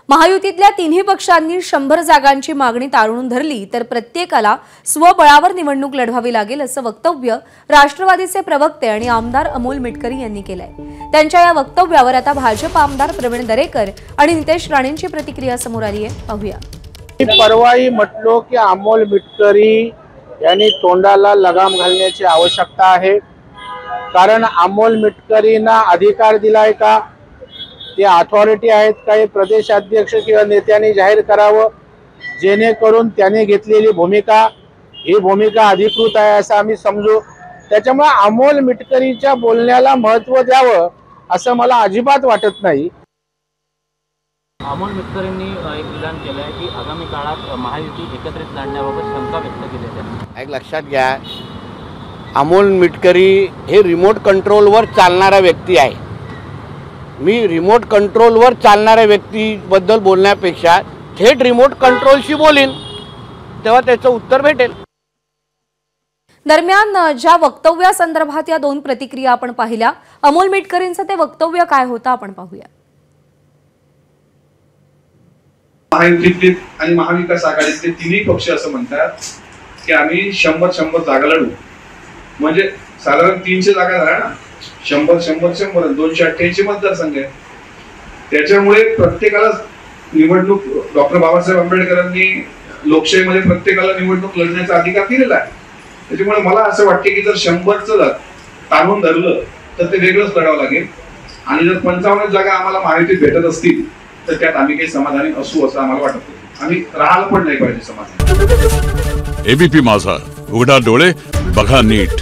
महायुतीतल्या तिन्ही पक्षांनी 100 जागांची मागणी तारून धरली तर प्रत्येकाला स्वबळावर निवडणूक लढवावी लागेल असं वक्तव्य राष्ट्रवादीचे प्रवक्ते आणि आमदार अमोल मिटकरी यांनी केलंय। त्यांच्या या वक्तव्यावर आता भाजप आमदार प्रवीण दरेकर आणि नितेश राणेंची प्रतिक्रिया समोर आली आहे, पाहूया। परवाही म्हटलो की अमोल मिटकरी यांनी तोंडाला लगाम घालण्याची आवश्यकता आहे, कारण अमोल मिटकरींना अधिकार दिलाय का, ते अथॉरिटी आहेत काही प्रदेशाध्यक्ष किंवा नेत्यांनी जाहीर करावं, जेणेकरून त्याने घेतलेली भूमिका ही भूमिका अधिकृत आहे असं आम्ही समजू। त्याच्यामुळे अमोल मिटकरीच्या बोलण्याला महत्त्व द्यावं असं मला अजिबात वाटत नाही। अमोल मिटकरींनी एक विधान केलं आहे की आगामी काळात महायुती एकत्रित लढण्याबाबत शंका व्यक्त केली आहे। एक लक्षात घ्या, अमोल मिटकरी हे रिमोट कंट्रोलवर चालणारा व्यक्ती आहे। मी रिमोट कंट्रोलवर चालणाऱ्या व्यक्तीबद्दल बोलण्यापेक्षा थेट रिमोट कंट्रोलशी बोलीन, तेव्हा त्याचं उत्तर भेटेल। दरम्यान ज्या वक्तव्यासंदर्भात या दोन प्रतिक्रिया आपण पाहिल्या, अमोल मिटकरींचं ते वक्तव्य काय होतं आपण पाहूया। महायुतीतले आणि महाविकास आघाडीतले तिन्ही पक्ष असं म्हणतात की आम्ही 100 जागा लढू, म्हणजे साधारण 300 जागा झाल्या ना, 100 288 मतदारसंघ आहे। त्याच्यामुळे प्रत्येकाला निवडणूक डॉक्टर बाबासाहेब आंबेडकरांनी लोकशाहीमध्ये प्रत्येकाला निवडणूक लढण्याचा अधिकार दिलेला आहे। त्याच्यामुळे मला असं वाटते की जर 100चं ताणून धरलं तर ते वेगळंच लढावं लागेल, आणि जर 55 जागा आम्हाला महायुतीत भेटत असतील तर त्यात आम्ही काही समाधानी असू असं आम्हाला वाटत नाही। आम्ही राहायला पण नाही पाहिजे समाधानी। एबीपी माझा, उघडा डोळे बघा नीट।